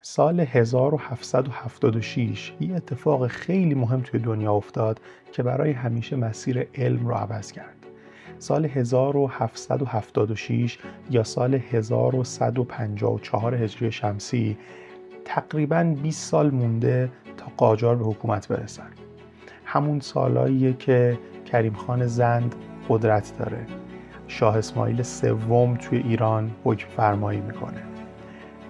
سال 1776 یه اتفاق خیلی مهم توی دنیا افتاد که برای همیشه مسیر علم رو عوض کرد. سال 1776 یا سال 1154 هجری شمسی تقریباً 20 سال مونده تا قاجار به حکومت برسن. همون سالاییه که کریم خان زند قدرت داره. شاه اسماعیل سوم توی ایران حکم فرمایی میکنه.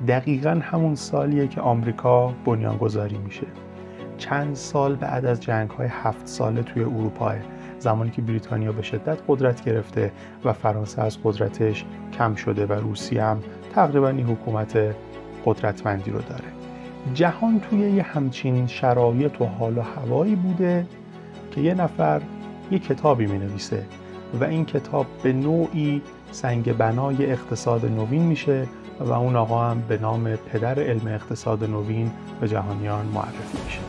دقیقاً همون سالیه که آمریکا بنیانگذاری میشه. چند سال بعد از جنگ‌های 7 ساله توی اروپا، زمانی که بریتانیا به شدت قدرت گرفته و فرانسه از قدرتش کم شده و روسیه هم تقریباً این حکومت قدرتمندی رو داره. جهان توی یه همچین شرایط و حال و هوایی بوده که یه نفر یه کتابی می‌نویسه و این کتاب به نوعی سنگ بنای اقتصاد نوین میشه و اون آقا هم به نام پدر علم اقتصاد نوین به جهانیان معرفی میشه.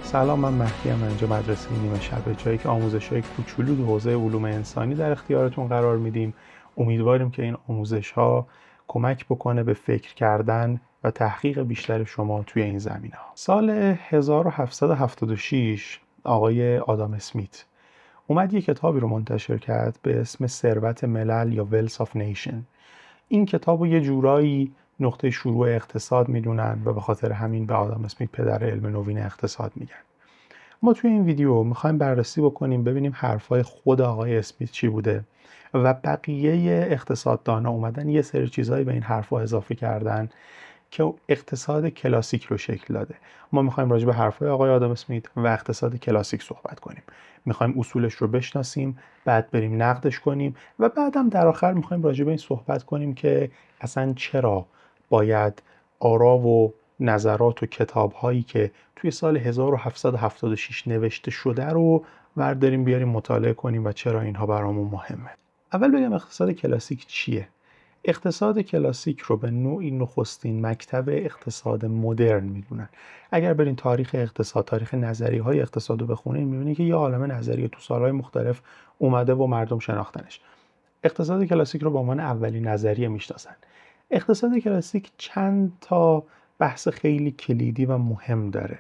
سلام، من مهدی ام. اینجا مدرسه نیمه شبه، جایی که آموزش‌های کوچولو تو حوزه علوم انسانی در اختیارتون قرار میدیم. امیدواریم که این آموزش‌ها کمک بکنه به فکر کردن و تحقیق بیشتر شما توی این زمینه‌ها. سال 1776 آقای آدام اسمیت اومد یه کتابی رو منتشر کرد به اسم ثروت ملل یا Wealth of Nation. این کتاب رو یه جورایی نقطه شروع اقتصاد میدونن و به خاطر همین به آدام اسمیت پدر علم نوین اقتصاد میگن. ما توی این ویدیو میخوایم بررسی بکنیم، ببینیم حرفای خود آقای اسمیت چی بوده و بقیه اقتصاددانا اومدن یه سری چیزایی به این حرفا اضافه کردن که اقتصاد کلاسیک رو شکل داده. ما میخوایم راجع به حرفای آقای آدام اسمیت و اقتصاد کلاسیک صحبت کنیم. میخوایم اصولش رو بشناسیم، بعد بریم نقدش کنیم و بعدم در آخر میخوایم راجع به این صحبت کنیم که اصلا چرا باید آرا و نظرات و کتاب‌هایی که توی سال 1776 نوشته شده رو برداریم بیاریم مطالعه کنیم و چرا اینها برامون مهمه. اول بگم اقتصاد کلاسیک چیه؟ اقتصاد کلاسیک رو به نوعی نخستین مکتب اقتصاد مدرن میدونن. اگر برین تاریخ اقتصاد، تاریخ نظریه‌های اقتصاد رو بخونین میبینید که یه عالمه نظریه تو سالهای مختلف اومده و مردم شناختنش. اقتصاد کلاسیک رو به عنوان اولین نظریه میشناسن. اقتصاد کلاسیک چند تا بحث خیلی کلیدی و مهم داره.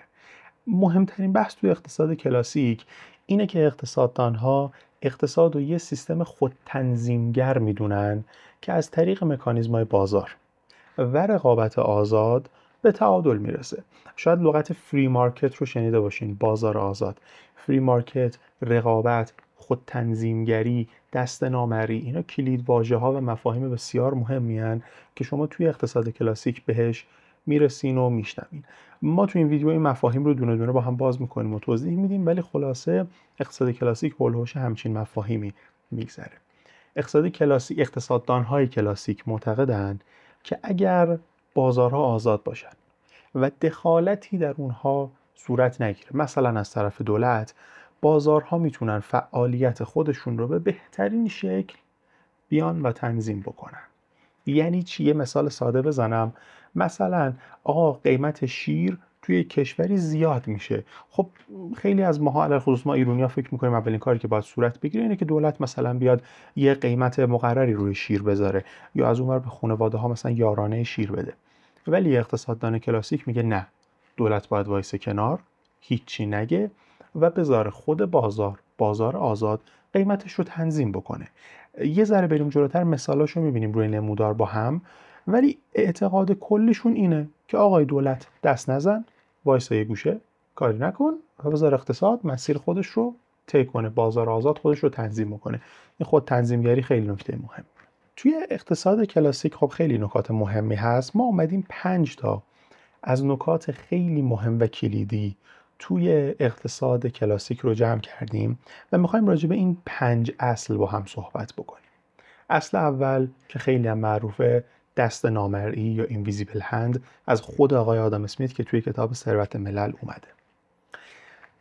مهمترین بحث توی اقتصاد کلاسیک اینه که اقتصاددانها اقتصاد رو یه سیستم خودتنظیمگر میدونن که از طریق مکانیزم‌های بازار و رقابت آزاد به تعادل میرسه. شاید لغت فری مارکت رو شنیده باشین، بازار آزاد. فری مارکت، رقابت، خودتنظیمگری، دست نامری، اینا کلید واژه‌ها و مفاهیم بسیار مهمی هستند که شما توی اقتصاد کلاسیک بهش میرسین و میشنوین. ما توی این ویدیو این مفاهیم رو دونه دونه با هم باز میکنیم و توضیح میدیم، ولی خلاصه اقتصاد کلاسیک هولوش همچین مفاهیمی میگذره. اقتصاد کلاسیک، اقتصاددان‌های کلاسیک معتقدند که اگر بازارها آزاد باشن و دخالتی در اونها صورت نگیره، مثلا از طرف دولت، بازارها میتونن فعالیت خودشون رو به بهترین شکل بیان و تنظیم بکنن. یعنی چی؟ یه مثال ساده بزنم. مثلا آقا قیمت شیر توی کشوری زیاد میشه. خب خیلی از ماها، علاوه خصوص ما ایرانی‌ها، فکر می‌کنیم اولین کاری که باید صورت بگیره اینه که دولت مثلا بیاد یه قیمت مقرری روی شیر بذاره یا از اونور به خانواده‌ها مثلا یارانه شیر بده. ولی اقتصاددان کلاسیک میگه نه، دولت باید وایسه کنار، هیچی نگه و بذاره خود بازار آزاد قیمتش رو تنظیم بکنه. یه ذره بریم جلوتر مثالاشو میبینیم روی نمودار با هم، ولی اعتقاد کلیشون اینه که آقای دولت دست نزن، وایسا یه گوشه، کاری نکن و بذار اقتصاد مسیر خودش رو طی کنه، بازار آزاد خودش رو تنظیم کنه. این خود تنظیمگری خیلی نکته مهم. توی اقتصاد کلاسیک خب خیلی نکات مهمی هست. ما اومدیم 5 تا از نکات خیلی مهم و کلیدی توی اقتصاد کلاسیک رو جمع کردیم و میخوایم راجع به این 5 اصل با هم صحبت بکنیم. اصل اول که خیلی هم معروفه، دست نامرئی یا اینویزیبل هند، از خود آقای آدام اسمیت که توی کتاب ثروت ملل اومده.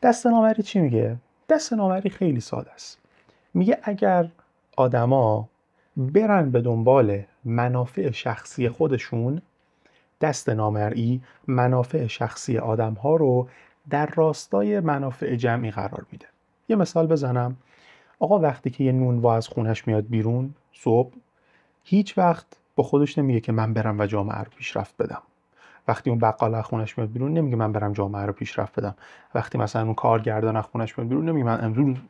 دست نامرئی چی میگه؟ دست نامرئی خیلی ساده است. میگه اگر آدما برن به دنبال منافع شخصی خودشون، دست نامرئی منافع شخصی آدم‌ها رو در راستای منافع جمعی قرار میده. یه مثال بزنم. آقا وقتی که یه نونوا از خونش میاد بیرون صبح، هیچ وقت با خودش نمیگه که من برم و جامعه رو پیشرفت بدم. وقتی اون بقال از خونش میاد بیرون نمیگه من برم جامعه رو پیشرفت بدم. وقتی مثلا اون کارگردان از خونش میاد بیرون نمیگه من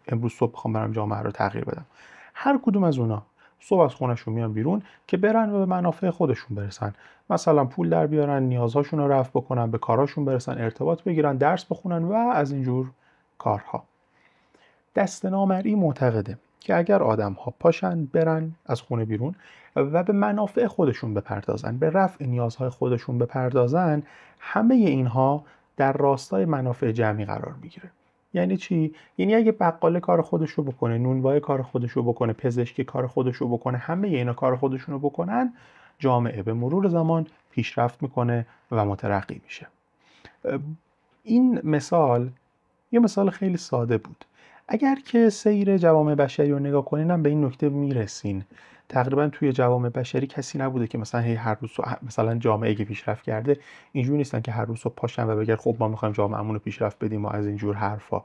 امروز صبح میخوام برم جامعه رو تغییر بدم. هر کدوم از اونا صبح از خونشون میان بیرون که برن و به منافع خودشون برسن، مثلا پول در بیارن، نیازهاشون رو رفع بکنن، به کاراشون برسن، ارتباط بگیرن، درس بخونن و از اینجور کارها. دست نامرئی معتقده که اگر آدم‌ها پاشن برن از خونه بیرون و به منافع خودشون بپردازن، به رفع نیازهای خودشون بپردازن، همه اینها در راستای منافع جمعی قرار میگیره. یعنی چی؟ یعنی اگه بقاله کار خودشو بکنه، نونوای کار خودشو بکنه، پزشکی کار خودشو بکنه، همه اینا کار خودشونو بکنن، جامعه به مرور زمان پیشرفت میکنه و مترقی میشه. این مثال یه مثال خیلی ساده بود. اگر که سیر جوامع بشری رو نگاه کنین هم به این نکته میرسین. تقریبا توی جوامع بشری کسی نبوده که مثلا هر روز مثلا جامعه که پیشرفت کرده اینجوری نیستن که هر روز صبح پاشن و بگن خب ما میخوایم جامعهمون رو پیشرفت بدیم و از اینجور حرفا.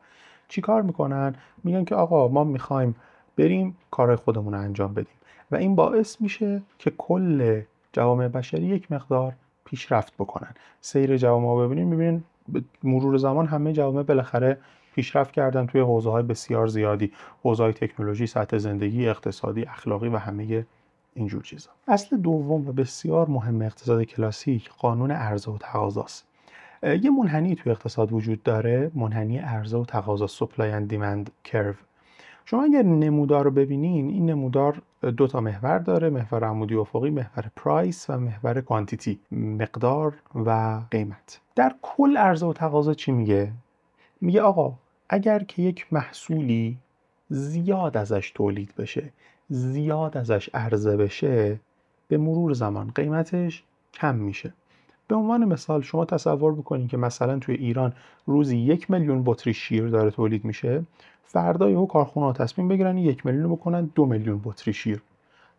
چی کار میکنن؟ میگن که آقا ما میخوایم بریم کار خودمون رو انجام بدیم و این باعث میشه که کل جوامع بشری یک مقدار پیشرفت بکنن. سیر جوامع رو ببینین به مرور زمان همه جوامع بالاخره پیشرفت کردن توی حوزه‌های بسیار زیادی، حوزه‌های تکنولوژی، سطح زندگی، اقتصادی، اخلاقی و همه اینجور چیزا. اصل دوم و بسیار مهم اقتصاد کلاسیک قانون عرضه و تقاضاست. یه منحنی توی اقتصاد وجود داره، منحنی عرضه و تقاضا، supply and demand curve. شما اگر نمودار رو ببینین، این نمودار دو تا محور داره، محور عمودی افقی، محور پرایس و محور کوانتیتی، مقدار و قیمت. در کل عرضه و تقاضا چی میگه؟ میگه آقا اگر که یک محصولی زیاد ازش تولید بشه، زیاد ازش عرضه بشه، به مرور زمان قیمتش کم میشه. به عنوان مثال شما تصور بکنید که مثلا توی ایران روزی 1 میلیون بطری شیر داره تولید میشه، فردا یهو کارخونه‌ها تصمیم بگیرن 1 میلیون بکنن 2 میلیون بطری شیر.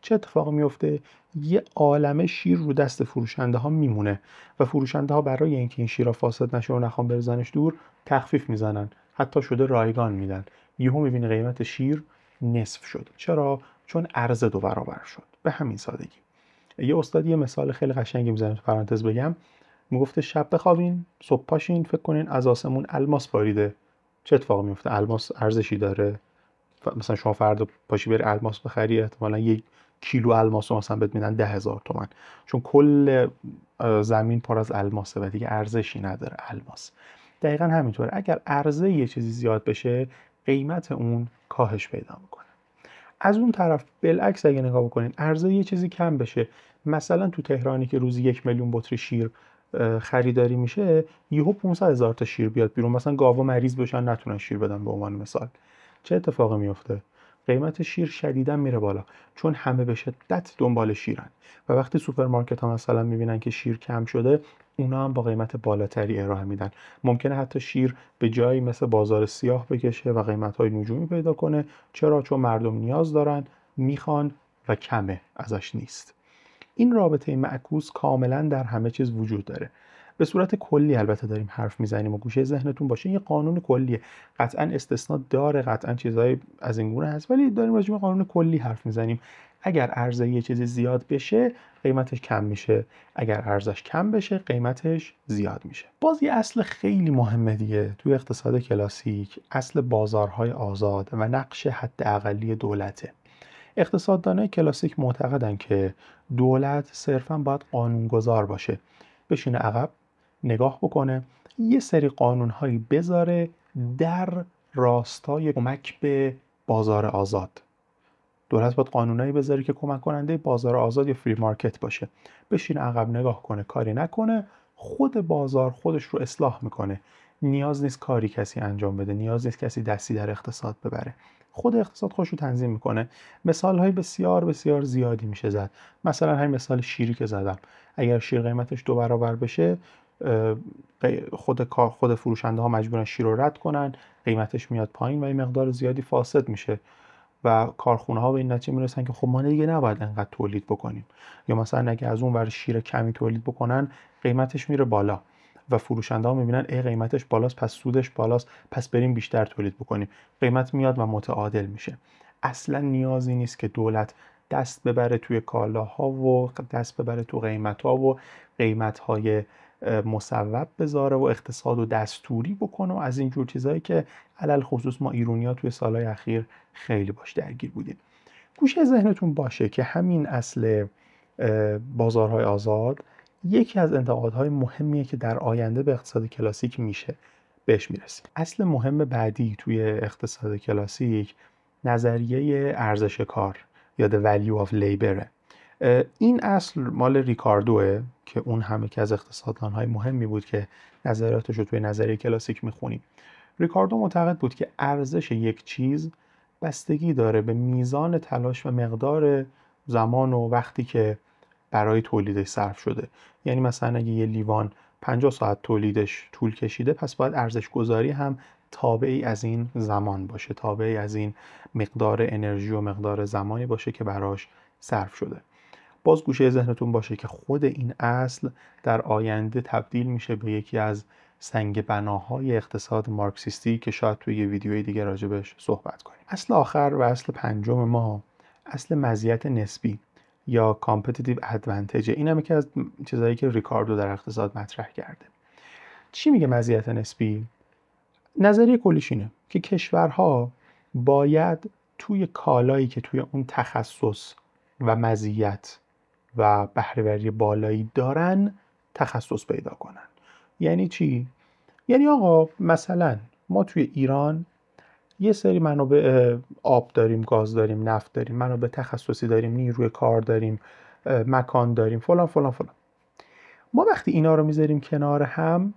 چه اتفاقی میفته؟ یه عالمه شیر رو دست فروشنده ها میمونه و فروشنده ها برای اینکه این شیرها فاسد نشه و نخوام بریزنش دور تخفیف میزنن، حتی شده رایگان میدن. یهو میبینی قیمت شیر نصف شد. چرا؟ چون عرضه 2 برابر شد. به همین سادگی. یه استاد یه مثال خیلی قشنگی میزنه، تو پرانتز بگم، میگفته شب بخوابین، صبح پاشین، فکر کنین از آسمون الماس باریده. چه اتفاقی میفته؟ الماس ارزشی داره؟ مثلا شما فردا پاشی بری الماس بخری، احتمالاً 1 کیلو الماس رو مثلا بهت میدن 10,000 تومان، چون کل زمین پر از الماسه و دیگه ارزشی نداره الماس. دقیقاً همینطوره. اگر عرضه یه چیزی زیاد بشه، قیمت اون کاهش پیدا میکنه. از اون طرف بالعکس اگه نگاه بکنین، عرضه یه چیزی کم بشه، مثلا تو تهرانی که روزی 1 میلیون بطری شیر خریداری میشه، یهو 500,000 تا شیر بیاد بیرون، مثلا گاوا مریض بشن نتونن شیر بدن به عنوان مثال. چه اتفاقی میفته؟ قیمت شیر شدیداً میره بالا، چون همه به شدت دنبال شیرن و وقتی سوپرمارکت ها مثلا میبینن که شیر کم شده، اونا هم با قیمت بالاتری ارائه میدن. ممکنه حتی شیر به جایی مثل بازار سیاه بکشه و قیمت‌های نجومی پیدا کنه. چرا؟ چون مردم نیاز دارن، میخوان و کمه ازش نیست. این رابطه معکوس کاملا در همه چیز وجود داره. به صورت کلی البته داریم حرف میزنیم و گوشه ذهنتون باشه یه قانون کلیه. قطعا استثناء داره، قطعا چیزهای از این گونه هست، ولی داریم راجع به قانون کلی حرف میزنیم. اگر عرضه یه چیزی زیاد بشه، قیمتش کم میشه. اگر عرضش کم بشه، قیمتش زیاد میشه. باز یه اصل خیلی مهمه دیگه توی اقتصاد کلاسیک، اصل بازارهای آزاد و نقش حداقلی دولته. اقتصاددانای کلاسیک معتقدن که دولت صرفاً باید قانونگذار باشه، بشینه عقب نگاه بکنه، یه سری قانونهایی بذاره در راستای کمک به بازار آزاد. دولت باید قانونایی بذاره که کمک کننده بازار آزاد یا فری مارکت باشه. بشینه عقب نگاه کنه، کاری نکنه، خود بازار خودش رو اصلاح میکنه. نیاز نیست کاری کسی انجام بده، نیاز نیست کسی دستی در اقتصاد ببره. خود اقتصاد خودش رو تنظیم میکنه. مثال‌های بسیار بسیار زیادی میشه زد. مثلا همین مثال شیری که زدم، اگر شیر قیمتش 2 برابر بشه، خود فروشنده ها مجبورن شیر رو رد کنن، قیمتش میاد پایین و این مقدار زیادی فاسد میشه و کارخونه ها به این نتیجه میرسن که خب ما دیگه نباید انقدر تولید بکنیم، یا مثلا اگه از اون ور شیر کمی تولید بکنن قیمتش میره بالا و فروشنده ها میبینن قیمتش بالاست پس سودش بالاست، پس بریم بیشتر تولید بکنیم، قیمت میاد و متعادل میشه. اصلا نیازی نیست که دولت دست ببره توی کالاها و دست ببره تو قیمت‌ها و قیمت‌های مصوب بذاره و اقتصاد و دستوری بکنه و از اینجور چیزهایی که علل خصوص ما ایرانی‌ها توی سالهای اخیر خیلی باش درگیر بودیم. گوشه ذهنتون باشه که همین اصل بازارهای آزاد یکی از انتقادهای مهمیه که در آینده به اقتصاد کلاسیک میشه بهش میرسیم. اصل مهم بعدی توی اقتصاد کلاسیک نظریه ارزش کار یا the value of labor. این اصل مال ریکاردوه که اون هم یکی از اقتصاددانهای مهمی بود که نظریاتش رو توی نظریه کلاسیک میخونیم. ریکاردو معتقد بود که ارزش یک چیز بستگی داره به میزان تلاش و مقدار زمان و وقتی که برای تولیدش صرف شده. یعنی مثلا اگه یه لیوان 50 ساعت تولیدش طول کشیده، پس باید ارزش گذاری هم تابعی از این زمان باشه، تابعی از این مقدار انرژی و مقدار زمانی باشه که براش صرف شده. باز گوشه ذهنتون باشه که خود این اصل در آینده تبدیل میشه به یکی از سنگ بناهای اقتصاد مارکسیستی که شاید توی یه ویدیوی دیگه راجبش صحبت کنیم. اصل آخر و اصل پنجم ما اصل مزیت نسبی یا competitive advantage. این هم یکی از چیزایی که ریکاردو در اقتصاد مطرح کرده. چی میگه مزیت نسبی؟ نظریه کلیش اینه که کشورها باید توی کالایی که توی اون تخصص و مزیت و بهره‌وری بالایی دارن تخصص پیدا کنن. یعنی چی؟ یعنی آقا مثلا ما توی ایران یه سری منابع آب داریم، گاز داریم، نفت داریم، منابع تخصصی داریم، نیروی کار داریم، مکان داریم، فلان فلان فلان. ما وقتی اینا رو میذاریم کنار هم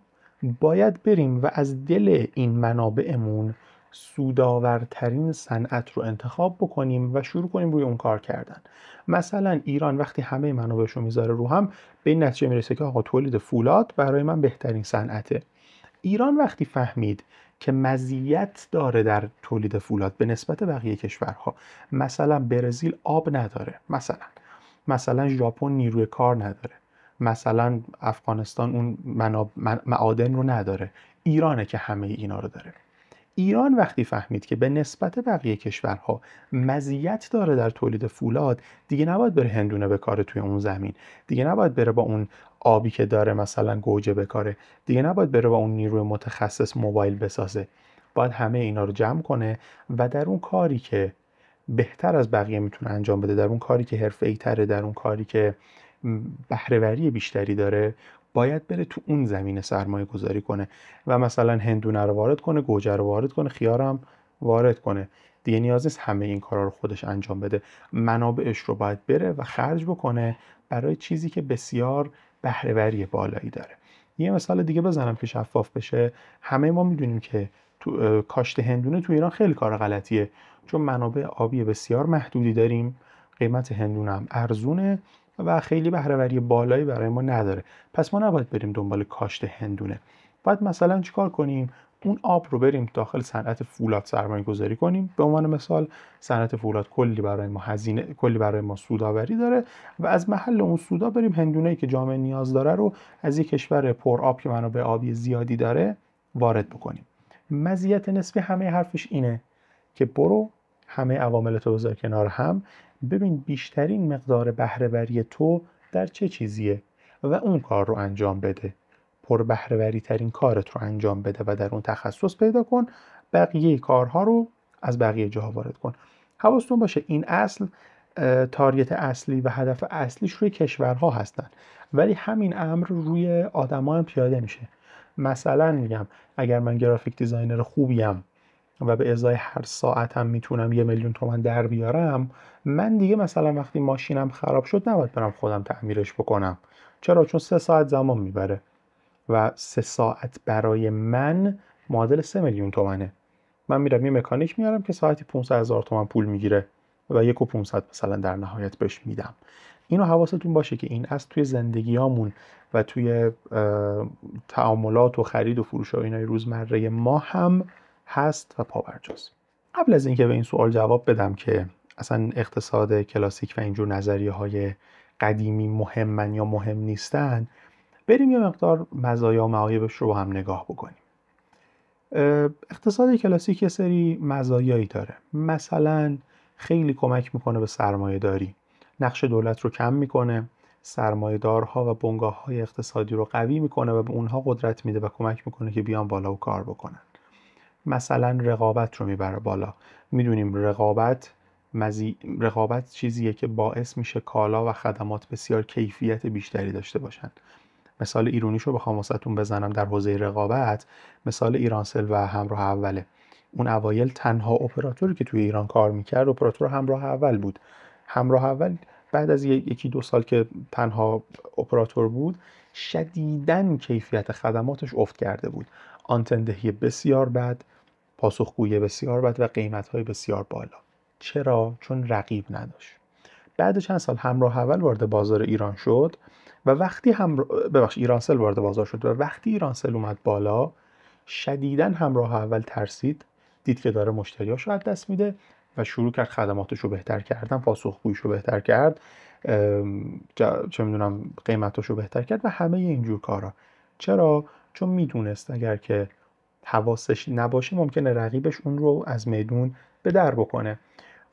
باید بریم و از دل این منابعمون سودآورترین صنعت رو انتخاب بکنیم و شروع کنیم روی اون کار کردن. مثلا ایران وقتی همه منابعش رو میذاره رو هم به این نتیجه میرسه که آقا تولید فولاد برای من بهترین صنعته. ایران وقتی فهمید که مزیت داره در تولید فولاد به نسبت بقیه کشورها، مثلا برزیل آب نداره، مثلا ژاپن نیروی کار نداره، مثلا افغانستان اون معادن رو نداره، ایرانه که همه اینا رو داره. ایران وقتی فهمید که به نسبت بقیه کشورها مزیت داره در تولید فولاد، دیگه نباید بره هندونه بکاره توی اون زمین، دیگه نباید بره با اون آبی که داره مثلا گوجه بکاره، دیگه نباید بره با اون نیروی متخصص موبایل بسازه. باید همه اینا رو جمع کنه و در اون کاری که بهتر از بقیه میتونه انجام بده، در اون کاری که حرفه‌ای تره، در اون کاری که بهره‌وری بیشتری داره، باید بره تو اون زمینه سرمایه گذاری کنه و مثلا هندونه رو وارد کنه، گوجه رو وارد کنه، خیار هم وارد کنه. دیگه نیاز نیست همه این کارا رو خودش انجام بده. منابعش رو باید بره و خرج بکنه برای چیزی که بسیار بهره‌وری بالایی داره. یه مثال دیگه بزنم که شفاف بشه. همه ما میدونیم که تو کاشت هندونه تو ایران خیلی کار غلطیه، چون منابع آبی بسیار محدودی داریم، قیمت هندونه هم ارزونه و خیلی بهره‌وری بالایی برای ما نداره. پس ما نباید بریم دنبال کاشت هندونه. باید مثلا چیکار کنیم؟ اون آب رو بریم داخل صنعت فولاد سرمایه گذاری کنیم. به عنوان مثال صنعت فولاد کلی برای ما هزینه، کلی برای ما سودآوری داره و از محل اون سودا بریم هندونه‌ای که جامعه نیاز داره رو از یک کشور پر آب که منابع آبی زیادی داره وارد بکنیم. مزیت نسبی همه حرفش اینه که برو همه عوامل تو بذار کنار هم، ببین بیشترین مقدار بهره‌وری تو در چه چیزیه و اون کار رو انجام بده. پر بهره‌وری ترین کارت رو انجام بده و در اون تخصص پیدا کن، بقیه کارها رو از بقیه جاها وارد کن. حواستون باشه این اصل تارگت اصلی و هدف اصلیش روی کشورها هستن، ولی همین امر روی آدما هم پیاده میشه. مثلا میگم اگر من گرافیک دیزاینر خوبیم و به ازای هر ساعتم میتونم 1,000,000 تومان در بیارم، من دیگه مثلا وقتی ماشینم خراب شد نباید برم خودم تعمیرش بکنم. چرا؟ چون 3 ساعت زمان میبره و 3 ساعت برای من معادل 3,000,000 تومنه. من میرم یه مکانیک میارم که ساعتی 500,000 تومان پول میگیره و 1,500,000 مثلا در نهایت بهش میدم. اینو حواستون باشه که این از توی زندگیامون و توی تعاملات و خرید و فروش و اینای روزمره ما هم هست و پابرجاست. قبل از اینکه به این سوال جواب بدم که اصلا اقتصاد کلاسیک و اینجور نظریه های قدیمی مهمن یا مهم نیستن، بریم یه مقدار مزایا و معایبش رو با هم نگاه بکنیم. اقتصاد کلاسیک یه سری مزایایی داره. مثلا خیلی کمک میکنه به سرمایه داری. نقش دولت رو کم میکنه، سرمایه‌دارها و بنگاه‌های اقتصادی رو قوی میکنه و به اونها قدرت میده و کمک میکنه که بیان بالا و کار بکنن. مثلا رقابت رو میبره بالا. میدونیم رقابت چیزیه که باعث میشه کالا و خدمات بسیار کیفیت بیشتری داشته باشن. مثال ایرونیشو بخوام واسهتون بزنم در حوزه رقابت، مثال ایرانسل و همراه اوله. اون اوایل تنها اپراتوری که توی ایران کار میکرد اپراتور همراه اول بود. همراه اول بعد از یکی دو سال که تنها اپراتور بود، شدیداً کیفیت خدماتش افت کرده بود. آنتندهی بسیار بد، پاسخگویی بسیار بد و قیمت‌های بسیار بالا. چرا؟ چون رقیب نداشت. بعد چند سال همراه اول وارد بازار ایران شد و وقتی ایرانسل وارد بازار شد و وقتی ایرانسل اومد بالا، شدیداً همراه اول ترسید، دید که داره مشتریاشو از دست میده و شروع کرد خدماتشو بهتر کردن، پاسخگوییشو بهتر کرد، چه میدونم قیمتاشو بهتر کرد و همه اینجور کارا. چرا؟ چون میدونست اگر که حواسش نباشه ممکنه رقیبش اون رو از میدون به در بکنه.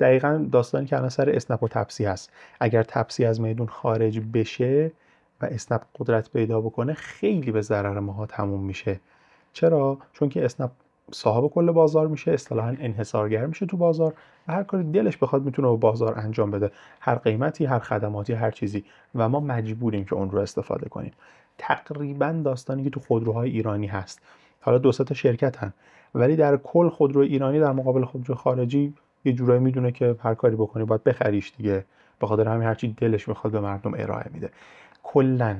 دقیقاً داستانی که الان سر اسنپ و تپسی هست. اگر تپسی از میدون خارج بشه و اسنپ قدرت پیدا بکنه، خیلی به ضرر ماها تموم میشه. چرا؟ چون که اسنپ صاحب کل بازار میشه، اصطلاحاً انحصارگر میشه تو بازار و هر کاری دلش بخواد میتونه با بازار انجام بده، هر قیمتی، هر خدماتی، هر چیزی، و ما مجبوریم که اون رو استفاده کنیم. تقریباً داستانی که تو خودروهای ایرانی هست. حالا دو سه تا شرکتن، ولی در کل خودرو ایرانی در مقابل خودرو خارجی یه جورایی میدونه که هر کاری بکنی باید بخریش دیگه، به خاطر همین هرچی دلش میخواد به مردم ارائه میده. کلا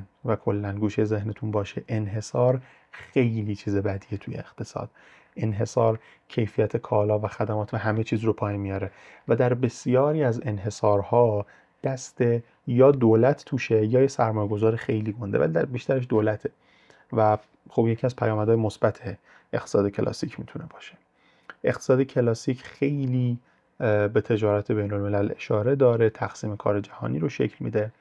گوشه ذهنتون باشه، انحصار خیلی چیز بدیه توی اقتصاد. انحصار کیفیت کالا و خدمات و همه چیز رو پایین میاره و در بسیاری از انحصارها دست یا دولت توشه یا یه سرمایه‌گذار خیلی گنده، ولی در بیشترش دولته و خب یکی از پیامدهای مثبت اقتصاد کلاسیک میتونه باشه. اقتصاد کلاسیک خیلی به تجارت بین الملل اشاره داره، تقسیم کار جهانی رو شکل میده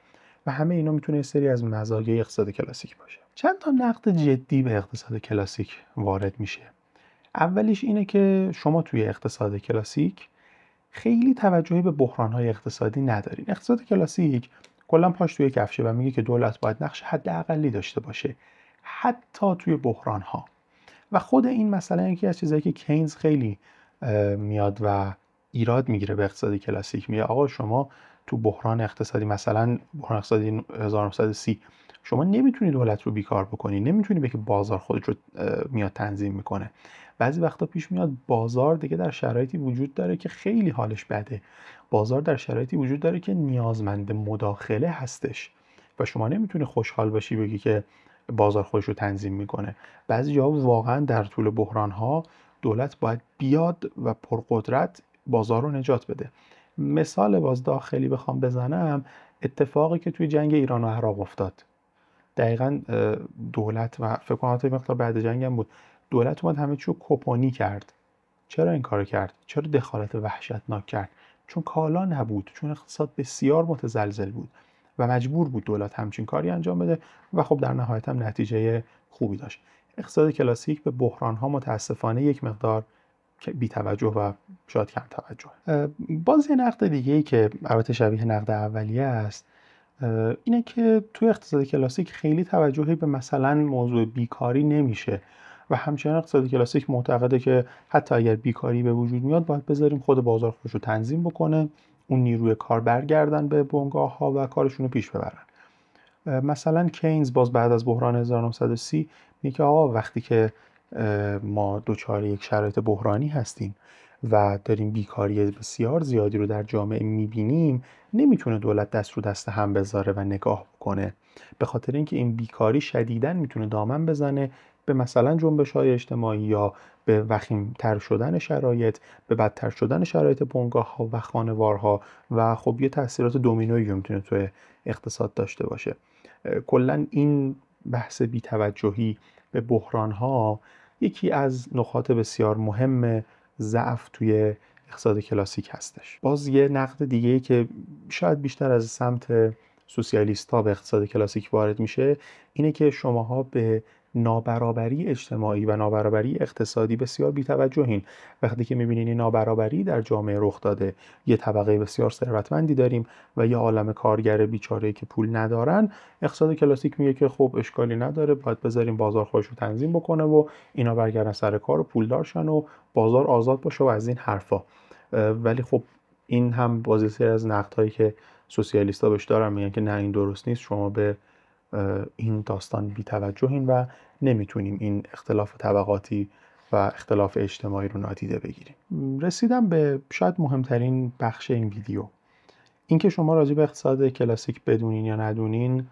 و همه اینا میتونه یه سری از مزایای اقتصاد کلاسیک باشه. چند تا نقد جدی به اقتصاد کلاسیک وارد میشه. اولیش اینه که شما توی اقتصاد کلاسیک خیلی توجهی به بحران‌های اقتصادی ندارین. اقتصاد کلاسیک کلا پاش توی کفشه و میگه که دولت باید نقش حداقلی داشته باشه حتی توی بحران‌ها. و خود این مثلا یکی از چیزایی که کینز خیلی میاد و ایراد میگیره به اقتصاد کلاسیک. میگه آقا شما تو بحران اقتصادی، مثلا بحران اقتصادی 1930، شما نمیتونی دولت رو بیکار بکنی، نمیتونی بگی بازار خودش رو میاد تنظیم میکنه. بعضی وقتا پیش میاد بازار دیگه در شرایطی وجود داره که خیلی حالش بده، بازار در شرایطی وجود داره که نیازمند مداخله هستش و شما نمیتونی خوشحال باشی بگی که بازار خودش رو تنظیم میکنه. بعضی جاها واقعا در طول بحران‌ها دولت باید بیاد و پرقدرت بازار رو نجات بده. مثال باز داخلی بخوام بزنم، اتفاقی که توی جنگ ایران و عراق افتاد. دقیقاً دولت و فکر کنم حتی مقدار بعد جنگ هم بود، دولت اومد همه چی رو کپانی کرد. چرا این کارو کرد؟ چرا دخالت وحشتناک کرد؟ چون کالا نبود، چون اقتصاد بسیار متزلزل بود و مجبور بود دولت همچین کاری انجام بده و خب در نهایت هم نتیجه خوبی داشت. اقتصاد کلاسیک به بحران‌ها متاسفانه یک مقدار بی توجه و شاید کم توجه. باز یه نقد دیگه‌ای که البته شبیه نقد اولیه است، اینه که توی اقتصاد کلاسیک خیلی توجهی به مثلا موضوع بیکاری نمیشه و همچنین اقتصاد کلاسیک معتقده که حتی اگر بیکاری به وجود میاد باید بذاریم خود بازار خودش رو تنظیم بکنه، اون نیروی کار برگردن به بنگاه‌ها و کارشون رو پیش ببرن. مثلا کینز باز بعد از بحران 1930 میگه که آقا وقتی که ما دچار یک شرایط بحرانی هستیم و داریم بیکاری بسیار زیادی رو در جامعه میبینیم، نمیتونه دولت دست رو دست هم بذاره و نگاه کنه، به خاطر اینکه این بیکاری شدیداً میتونه دامن بزنه به مثلا جنبش‌های اجتماعی یا به وخیم‌تر شدن شرایط، به بدتر شدن شرایط بنگاه‌ها و خانوارها و خب یه تاثیرات دومینویی میتونه توی اقتصاد داشته باشه. کلا این بحث بی‌توجهی به بحران‌ها یکی از نقاط بسیار مهم ضعف توی اقتصاد کلاسیک هستش. باز یه نقد دیگه‌ای که شاید بیشتر از سمت سوسیالیست‌ها به اقتصاد کلاسیک وارد میشه اینه که شماها به نابرابری اجتماعی و نابرابری اقتصادی بسیار بی‌توجهین. وقتی که می‌بینین این نابرابری در جامعه رخ داده، یه طبقه بسیار ثروتمندی داریم و یه عالمه کارگر بیچاره‌ای که پول ندارن، اقتصاد کلاسیک میگه که خب اشکالی نداره، باید بذاریم بازار خودش رو تنظیم بکنه و اینا برگردن سر کار و پولدار شن و بازار آزاد باشه و از این حرفا. ولی خب این هم بازی از نقدهایی که سوسیالیست‌ها بهش دارن، میگن که نه این درست نیست، شما به این داستان بی‌توجهین و نمیتونیم این اختلاف طبقاتی و اختلاف اجتماعی رو نادیده بگیریم. رسیدم به شاید مهمترین بخش این ویدیو، اینکه شما راجع به اقتصاد کلاسیک بدونین یا ندونین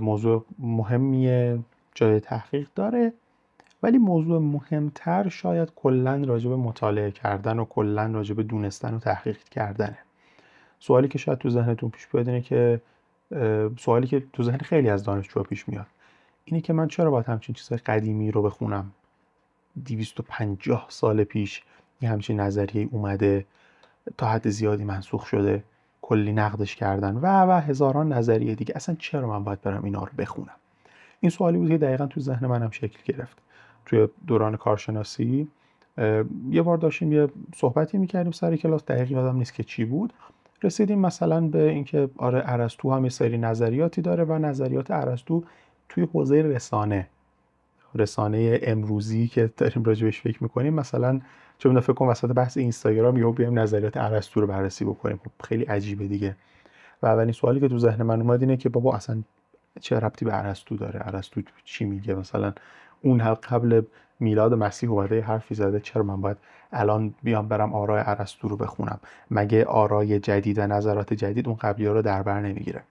موضوع مهمیه، جای تحقیق داره، ولی موضوع مهمتر شاید کلاً راجع به مطالعه کردن و کلاً راجع به دونستن و تحقیق کردنه. سوالی که شاید تو ذهنتون پیش بیاد اینه که سوالی که تو ذهن خیلی از دانشجوها پیش میاد اینه که من چرا باید همچین چیزای قدیمی رو بخونم؟ 250 سال پیش یه همچین نظریه اومده، تا حد زیادی منسوخ شده، کلی نقدش کردن و هزاران نظریه دیگه، اصلا چرا من باید برم اینا رو بخونم؟ این سوالی بود که دقیقاً تو ذهن منم شکل گرفت. توی دوران کارشناسی یه بار داشتیم یه صحبتی میکردیم سر کلاس، دقیق یادم نیست که چی بود، رسیدیم مثلا به اینکه آره ارسطو هم یه سری نظریاتی داره و نظریات ارسطو توی حوزه رسانه امروزی که داریم راجبش فکر میکنیم، مثلا چه می‌دونم فکر کنم وسط بحث اینستاگرام یهو بیایم نظریات ارسطو رو بررسی بکنیم، خب خیلی عجیبه دیگه. و اولین سوالی که تو ذهن من اومد اینه که بابا اصلا چه ربطی به ارسطو داره؟ ارسطو چی میگه؟ مثلا اون قبل میلاد مسیح اومده حرفی زده، چرا من باید الان بیام برم آرای ارسطو رو بخونم؟ مگه آرای جدید و نظرات جدید اون قبلی‌ها رو در بر نمیگیره؟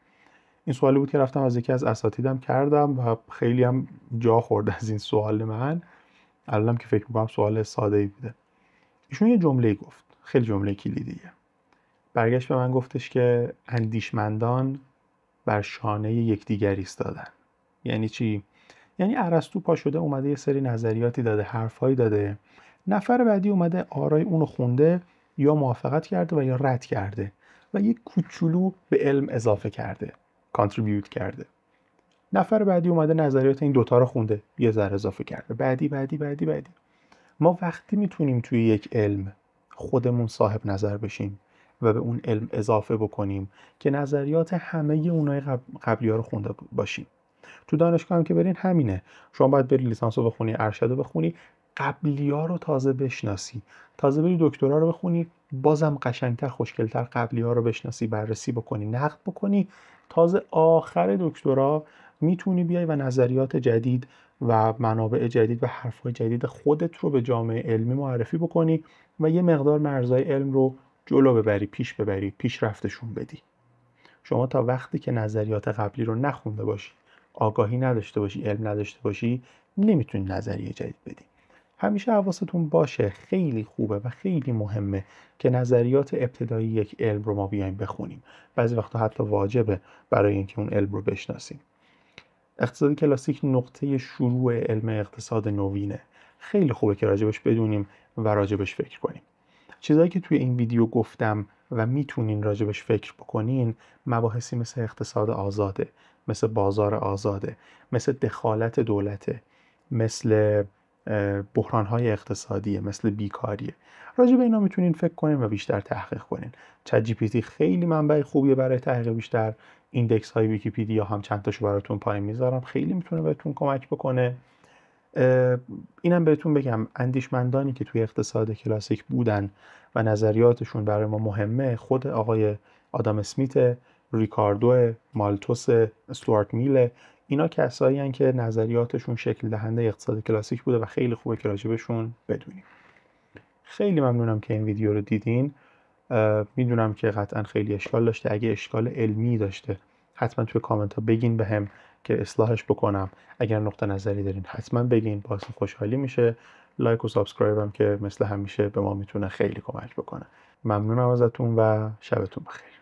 این سوالی بود که رفتم از یکی از اساتیدم کردم و خیلی هم جا خورد از این سوال من. الانم که فکر می‌کنم سوال ساده‌ای بوده. ایشون یه جمله گفت، خیلی جمله کلیدیه. برگشت به من گفتش که اندیشمندان بر شانه یکدیگر ایستادن. یعنی چی؟ یعنی ارسطو پا شده اومده یه سری نظریاتی داده، حرفایی داده، نفر بعدی اومده آرای اونو خونده، یا موافقت کرده و یا رد کرده و یه کوچولو به علم اضافه کرده، کانتریبیوت کرده. نفر بعدی اومده نظریات این دوتا رو خونده، یه ذره اضافه کرده، بعدی. ما وقتی میتونیم توی یک علم خودمون صاحب نظر بشیم و به اون علم اضافه بکنیم که نظریات همه اونای قبلی ها رو خونده باشیم. تو دانشگاه هم که برین همینه، شما باید بری لیسانس رو بخونی، ارشد رو بخونی، قبلی ها رو تازه بشناسی، تازه بری دکترا رو بخونی، بازم قشنگتر خوشگلتر قبلی ها رو بشناسی، بررسی بکنی، نقد بکنی، تازه آخر دکترا میتونی بیای و نظریات جدید و منابع جدید و حرفهای جدید خودت رو به جامعه علمی معرفی بکنی و یه مقدار مرزهای علم رو جلو ببری، پیشرفتشون بدی. شما تا وقتی که نظریات قبلی رو نخونده باشی، آگاهی نداشته باشی، علم نداشته باشی، نمیتونی نظریه جدید بدی. همیشه حواستون باشه، خیلی خوبه و خیلی مهمه که نظریات ابتدایی یک علم رو ما بیایم بخونیم. بعضی وقتا حتی واجبه برای اینکه اون علم رو بشناسیم. اقتصاد کلاسیک نقطه شروع علم اقتصاد نوینه. خیلی خوبه که راجبش بدونیم و راجبش فکر کنیم. چیزایی که توی این ویدیو گفتم و میتونین راجبش فکر بکنین، مباحثی مثل اقتصاد آزاده، مثل بازار آزاده، مثل دخالت دولته، مثل بحرانهای اقتصادیه، مثل بیکاریه. راجب اینا میتونین فکر کنین و بیشتر تحقیق کنین. چت جی پی تی خیلی منبع خوبیه برای تحقیق بیشتر. ایندکس های ویکی‌پدیا هم چند تاشو براتون پایین میذارم، خیلی میتونه بهتون کمک بکنه. اینم بهتون بگم، اندیشمندانی که توی اقتصاد کلاسیک بودن و نظریاتشون برای ما مهمه، خود آقای آدام اسمیت، ریکاردو، مالتوس، استوارت میل، اینا کسایی هستن که نظریاتشون شکل دهنده اقتصاد کلاسیک بوده و خیلی خوبه که راجبشون بدونیم. خیلی ممنونم که این ویدیو رو دیدین. میدونم که قطعا خیلی اشکال داشته، اگه اشکال علمی داشته حتما توی کامنت ها بگین بهم که اصلاحش بکنم. اگر نقطه نظری دارین حتما بگین، باعث خوشحالی میشه. لایک و سابسکرایب هم که مثل همیشه به ما میتونه خیلی کمک بکنه. ممنونم ازتون و شبتون بخیر.